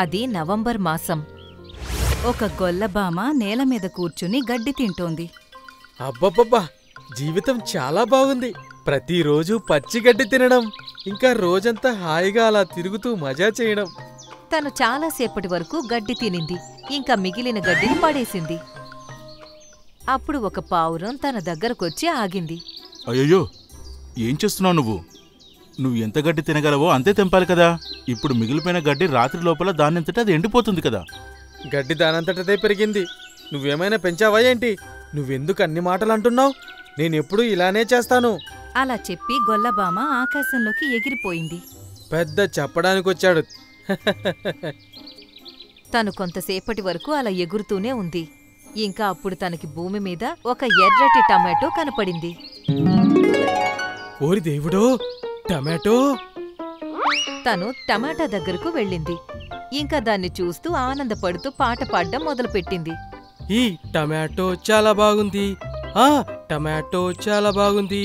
అది నవంబర్ మాసం. ఒక గొల్లబామ నేలమీద కూర్చుని గడ్డి తింటోంది. అబ్బబ్బబ్బా, జీవితం చాలా బాగుంది. ప్రతిరోజు పచ్చిగడ్డి తినడం, ఇంకా రోజంతా హాయిగా అలా తిరుగుతూ మజా చేయడం. తను చాలాసేపటి వరకు గడ్డి తినింది. ఇంకా మిగిలిన గడ్డిని పడేసింది. అప్పుడు ఒక పావురం తన దగ్గరకొచ్చి ఆగింది. అయ్యయ్యో, ఏం చేస్తున్నావు నువ్వు ఎంత గడ్డి తినగలవో అంతే తెంపాలి కదా. ఇప్పుడు మిగిలిపోయిన గడ్డి రాత్రి లోపల దానంతటా అది ఎండిపోతుంది కదా. గడ్డి దానంతటదే పెరిగింది. నువ్వేమైనా పెంచావా ఏంటి? నువ్వెందుకు అన్ని మాటలు అంటున్నావు? నేనెప్పుడూ ఇలానే చేస్తాను. అలా చెప్పి గొల్లబామ ఆకాశంలోకి ఎగిరిపోయింది. పెద్ద చెప్పడానికొచ్చాడు. తను కొంతసేపటి వరకు అలా ఎగురుతూనే ఉంది. ఇంకా అప్పుడు తనకి భూమి మీద ఒక ఎర్రటి టమాటో కనపడింది. ఓరి దేవుడో, టమాటో! తను టమాటా దగ్గరకు వెళ్ళింది. ఇంకా దాన్ని చూస్తూ ఆనందపడుతూ పాట పాడడం మొదలుపెట్టింది. ఈ టమాటో చాలా బాగుంది. టమాటో చాలా బాగుంది.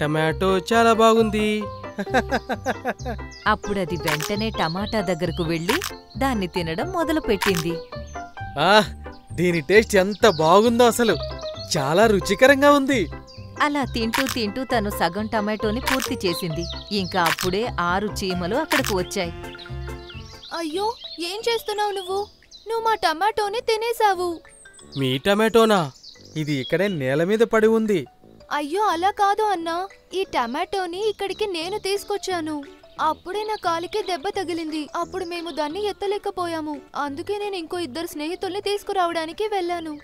టమాటో చాలా బాగుంది. అప్పుడది వెంటనే టమాటా దగ్గరకు వెళ్లి దాన్ని తినడం మొదలుపెట్టింది. దీని టేస్ట్ ఎంత బాగుందో అసలు! చాలా రుచికరంగా ఉంది. అలా తింటూ తింటూ తను సగం టమాటోని పూర్తి చేసింది. ఇంకా అప్పుడే 6 చీమలు అక్కడికి వచ్చాయి. అయ్యో, ఏం చేస్తున్నావు నువ్వు? మా టమాటోని తినేశావు. మీ టమాటోనా? ఇది ఇక్కడే నేల మీద పడి ఉంది. అయ్యో, అలా కాదు అన్నా. ఈ టమాటోని ఇక్కడికి నేను తీసుకొచ్చాను. అప్పుడే నా కాలికి దెబ్బ తగిలింది. అప్పుడు మేము దాన్ని ఎత్తలేకపోయాము. అందుకే నేను ఇంకో 2 స్నేహితుల్ని తీసుకురావడానికి వెళ్ళాను.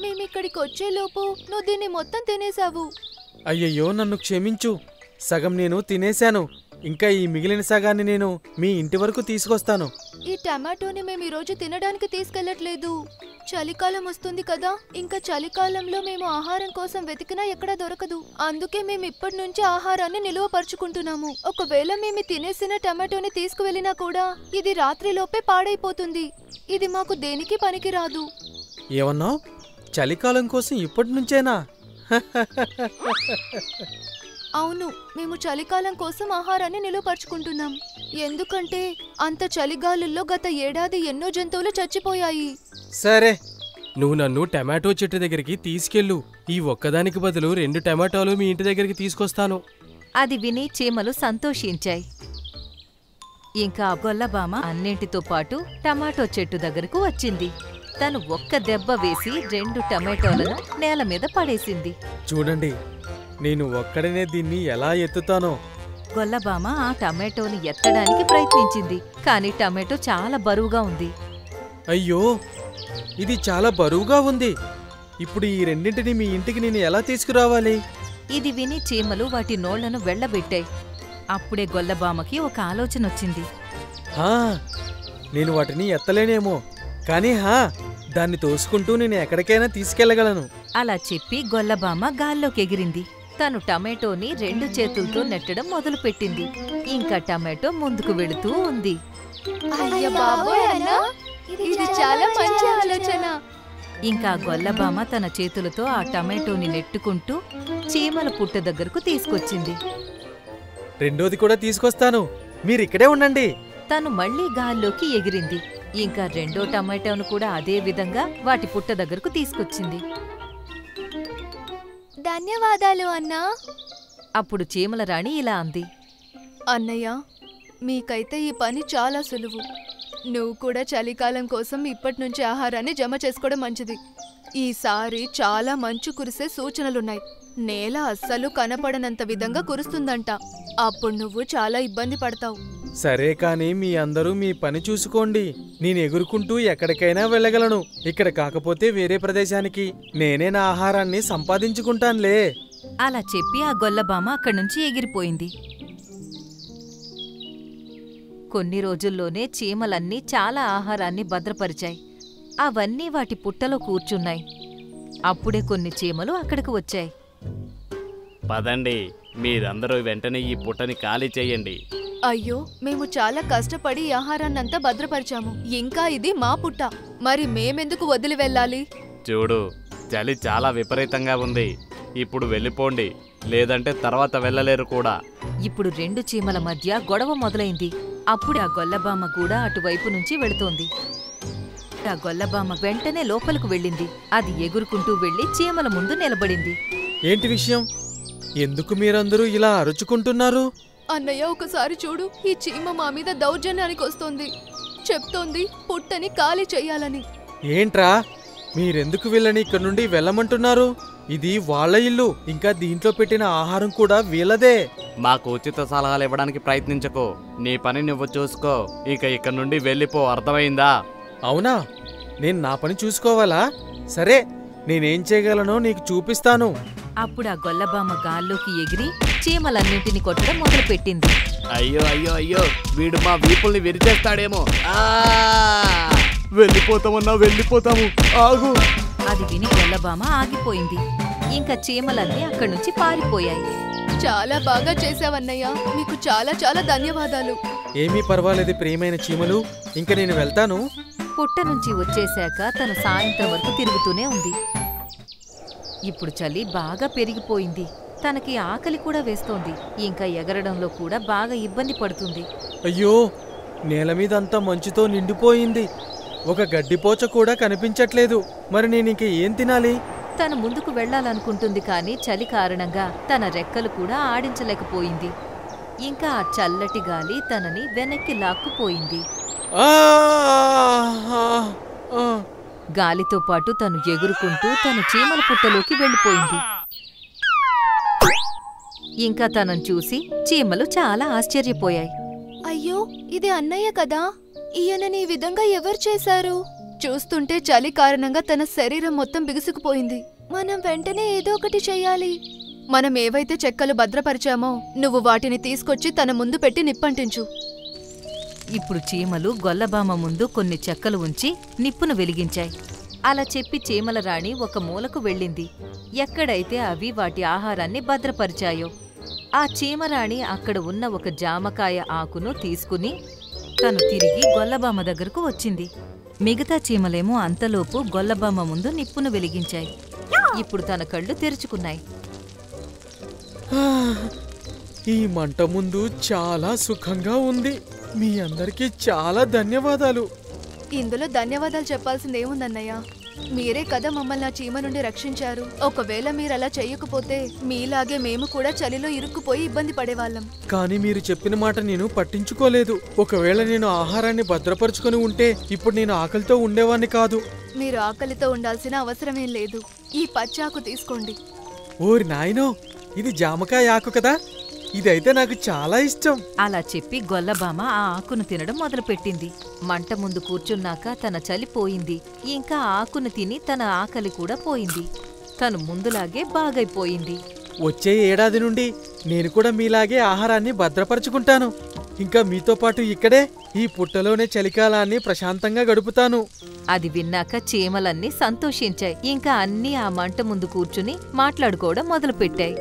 మేమిక్కడికి వచ్చేలోపు నువ్వు దీన్ని మొత్తం తినేశావు. అయ్యయ్యో, నన్ను క్షమించు. సగం నేను తినేశాను. ఇంకా ఈ మిగిలిన సగాన్ని నేను మీ ఇంటి వరకు తీసుకొస్తాను. ఈ టమాటోని మేము ఈరోజు తినడానికి తీసుకెళ్లట్లేదు. చలికాలం వస్తుంది కదా. ఇంకా చలికాలంలో మేము ఆహారం కోసం వెతికినా ఎక్కడా దొరకదు. అందుకే మేము ఇప్పటి నుంచి ఆహారాన్ని నిలువపరుచుకుంటున్నాము. ఒకవేళ మేము తినేసిన టమాటోని తీసుకువెళ్ళినా కూడా ఇది రాత్రిలోపే పాడైపోతుంది. ఇది మాకు దేనికి పనికిరాదు. ఏమన్నావ్? చలికాలం కోసం ఇప్పటి నుంచేనా? అవును, మేము చలికాలం కోసం ఆహారాన్ని నిలువపరుచుకుంటున్నాం. ఎందుకంటే అంత చలిగాలుల్లో గత ఏడాది ఎన్నో జంతువులు చచ్చిపోయాయి. సరే, నువ్వు నన్ను టమాటో చెట్టు దగ్గరికి తీసుకెళ్ళు. ఈ ఒక్కదానికి బదులు 2 టమాటోలు మీ ఇంటి దగ్గరికి తీసుకొస్తాను. అది విని చీమలు సంతోషించాయి. ఇంకా గొల్లబామ అన్నింటితో పాటు టమాటో చెట్టు దగ్గరకు వచ్చింది. తను ఒక్క దెబ్బ వేసి 2 టమాటోలను నేల మీద పడేసింది. చూడండి, నేను ఒక్కడనే దీన్ని ఎలా ఎత్తుతానో. గొల్లబామ ఆ టమాటోని ఎత్తడానికి ప్రయత్నించింది. కాని టమాటో చాలా బరువుగా ఉంది. అయ్యో, ఇది చాలా బరువుగా ఉంది. ఇప్పుడు ఈ రెండింటిని మీ ఇంటికి నేను ఎలా తీసుకురావాలి? ఇది విని చీమలు వాటి నోళ్లను వెళ్లబెట్టాయి. అప్పుడే గొల్లబామకి ఒక ఆలోచన వచ్చింది. నేను వాటిని ఎత్తలేనేమో, కానీ దాన్ని తోసుకుంటూ నేను ఎక్కడికైనా తీసుకెళ్లగలను. అలా చెప్పి గొల్లబామ గాల్లోకి ఎగిరింది. తను టమాటోని 2 చేతులతో నెట్టడం మొదలుపెట్టింది. ఇంకా టమాటో ముందుకు వెళుతూ ఉంది. ఇది చాలా మంచి ఆలోచన. ఇంకా గొల్లబామ తన చేతులతో ఆ టమాటోని నెట్టుకుంటూ చీమల పుట్ట దగ్గరకు తీసుకొచ్చింది. రెండోది కూడా తీసుకొస్తాను, మీరిక్కడే ఉండండి. తను మళ్లీ గాల్లోకి ఎగిరింది. ఇంకా 2వ టమాటోను కూడా అదే విధంగా వాటి పుట్ట దగ్గరకు తీసుకొచ్చింది. ధన్యవాదాలు అన్నా. అప్పుడు చీమల రాణి ఇలా అంది. అన్నయ్య, మీకైతే ఈ పని చాలా సులువు. నువ్వు కూడా చలికాలం కోసం ఇప్పటి నుంచి ఆహారాన్ని జమ చేసుకోవడం మంచిది. ఈసారి చాలా మంచు కురిసే సూచనలున్నాయి. నేల అస్సలు కనపడనంత విధంగా కురుస్తుందంట. అప్పుడు నువ్వు చాలా ఇబ్బంది పడతావు. సరే, కానీ మీ అందరూ మీ పని చూసుకోండి. నేను ఎగురుకుంటూ ఎక్కడికైనా వెళ్ళగలను. ఇక్కడ కాకపోతే వేరే ప్రదేశానికి నేనే నా ఆహారాన్ని సంపాదించుకుంటానులే. అలా చెప్పి ఆ గొల్లబామ అక్కడ్నుంచి ఎగిరిపోయింది. కొన్ని రోజుల్లోనే చీమలన్నీ చాలా ఆహారాన్ని భద్రపరిచాయి. అవన్నీ వాటి పుట్టలో కూర్చున్నాయి. అప్పుడే కొన్ని చీమలు అక్కడికి వచ్చాయి. పదండి, మీరందరూ వెంటనే ఈ పుట్టని ఖాళీ చేయండి. అయ్యో, మేము చాలా కష్టపడి ఆహారాన్నంతా భద్రపరిచాము. ఇంకా ఇది మా పుట్ట. మరి మేమెందుకు వదిలి వెళ్ళాలి? చూడు, చలి చాలా విపరీతంగా ఉంది. ఇప్పుడు వెళ్ళిపోండి, లేదంటే తర్వాత వెళ్ళలేరు కూడా. ఇప్పుడు 2 చీమల మధ్య గొడవ మొదలైంది. అప్పుడు ఆ గొల్లబామ కూడా అటువైపు నుంచి వెళుతోంది. ఆ గొల్లబామ వెంటనే లోపలకు వెళ్ళింది. అది ఎగురుకుంటూ వెళ్లి చీమల ముందు నిలబడింది. ఏంటి విషయం? ఎందుకు మీరందరూ ఇలా అరుచుకుంటున్నారు? అన్నయ్య, ఒకసారి చూడు, ఈ చీమ మా మీద దౌర్జన్యానికి వస్తోంది. చెప్తోంది పుట్టని ఖాళీ చెయ్యాలని. ఏంట్రా, మీరెందుకు వీళ్ళని ఇక్కడి నుండి వెళ్ళమంటున్నారు? ఇది వాళ్ళ ఇల్లు. ఇంకా దీంట్లో పెట్టిన ఆహారం కూడా వీళ్ళదే. మాకు ఉచిత సలహాలు ఇవ్వడానికి ప్రయత్నించకు. నీ పని నువ్వు చూసుకో. ఇక ఇక్కడ నుండి వెళ్ళిపో, అర్థమైందా? అవునా? నేను నా పని చూసుకోవాలా? సరే, నేనేం చేయగలనో నీకు చూపిస్తాను. అప్పుడు ఆ గొల్లబామ గాల్లోకి ఎగిరి చీమలన్నింటినీ కొట్టడం మొదలుపెట్టింది. అయ్యో అయ్యో అయ్యో, వీడు మా వీపుల్ని విరిచేస్తాడేమో. వెళ్ళిపోతామన్నా వెళ్ళిపోతాము, ఆగు. అది విని గొల్లబామ ఆగిపోయింది. ఇంకా చీమలన్నీ అక్కడి నుంచి పారిపోయాయి. చాలా బాగా చేసావన్నయ్య, మీకు చాలా చాలా ధన్యవాదాలు. ఏమీ పర్వాలేదు ప్రియమైన చీమలు, ఇంక నేను వెళ్తాను. పుట్ట నుంచి వచ్చేశాక తను సాయంత్రం వరకు తిరుగుతూనే ఉంది. ఇప్పుడు చలి బాగా పెరిగిపోయింది. తనకి ఆకలి కూడా వేస్తోంది. ఇంకా ఎగరడంలో కూడా బాగా ఇబ్బంది పడుతుంది. అయ్యో, నేల మీద అంతా మంచుతో నిండిపోయింది. ఒక గడ్డిపోచ కూడా కనిపించట్లేదు. మరి నేనింక ఏం తినాలి? తను ముందుకు వెళ్లాలనుకుంటుంది, కానీ చలి కారణంగా తన రెక్కలు కూడా ఆడించలేకపోయింది. ఇంకా ఆ చల్లటి గాలి తనని వెనక్కి లాక్కుపోయింది. గాలితో పాటు తను ఎగురుకుంటూ తను చీమల పుట్టలోకి వెళ్ళిపోయింది. ఇంకా తనను చూసి చీమలు చాలా ఆశ్చర్యపోయాయి. అయ్యో, ఇది అన్నయ్య కదా? ఈయనని ఈ విధంగా ఎవరు చేశారు? చూస్తుంటే చలి కారణంగా తన శరీరం మొత్తం బిగుసుకుపోయింది. మనం వెంటనే ఏదో ఒకటి చెయ్యాలి. మనం ఏవైతే చెక్కలు భద్రపరిచామో నువ్వు వాటిని తీసుకొచ్చి తన ముందు పెట్టి నిప్పంటించు. ఇప్పుడు చీమలు గొల్లబామ ముందు కొన్ని చెక్కలు ఉంచి నిప్పును వెలిగించాయి. అలా చెప్పి చీమల రాణి ఒక మూలకు వెళ్ళింది, ఎక్కడైతే అవి వాటి ఆహారాన్ని భద్రపరిచాయో. ఆ చీమరాణి అక్కడ ఉన్న ఒక జామకాయ ఆకును తీసుకుని తను తిరిగి గొల్లబామ దగ్గరకు వచ్చింది. మిగతా చీమలేమో అంతలోపు గొల్లబామ ముందు నిప్పును వెలిగించాయి. ఇప్పుడు తన కళ్ళు తెరుచుకున్నాయి. ఈ మంట ముందు చాలా సుఖంగా ఉంది. మీ అందరికీ చాలా ధన్యవాదాలు. ఇందులో ధన్యవాదాలు చెప్పాల్సిందేముందన్నయ్య? మీరే కదా మమ్మల్ని ఆ చీమ నుండి రక్షించారు. ఒకవేళ మీరలా చెయ్యకపోతే మీలాగే మేము కూడా చలిలో ఇరుక్కుపోయి ఇబ్బంది పడేవాళ్ళం. కానీ మీరు చెప్పిన మాట నేను పట్టించుకోలేదు. ఒకవేళ నేను ఆహారాన్ని భద్రపరుచుకొని ఉంటే ఇప్పుడు నేను ఆకలితో ఉండేవాణ్ణి కాదు. మీరు ఆకలితో ఉండాల్సిన అవసరమేం లేదు. ఈ పచ్చాకు తీసుకోండి. ఓరి నాయనో, ఇది జామకాయ ఆకు కదా? ఇదైతే నాకు చాలా ఇష్టం. అలా చెప్పి గొల్లబామ ఆ ఆకును తినడం మొదలుపెట్టింది. మంట ముందు కూర్చున్నాక తన చలి పోయింది. ఇంకా ఆకును తిని తన ఆకలి కూడా పోయింది. తను ముందులాగే బాగైపోయింది. వచ్చే ఏడాది నుండి నేను కూడా మీలాగే ఆహారాన్ని భద్రపరుచుకుంటాను. ఇంకా మీతో పాటు ఇక్కడే ఈ పుట్టలోనే చలికాలాన్ని ప్రశాంతంగా గడుపుతాను. అది విన్నాక చీమలన్నీ సంతోషించాయి. ఇంకా అన్నీ ఆ మంట ముందు కూర్చుని మాట్లాడుకోవడం మొదలుపెట్టాయి.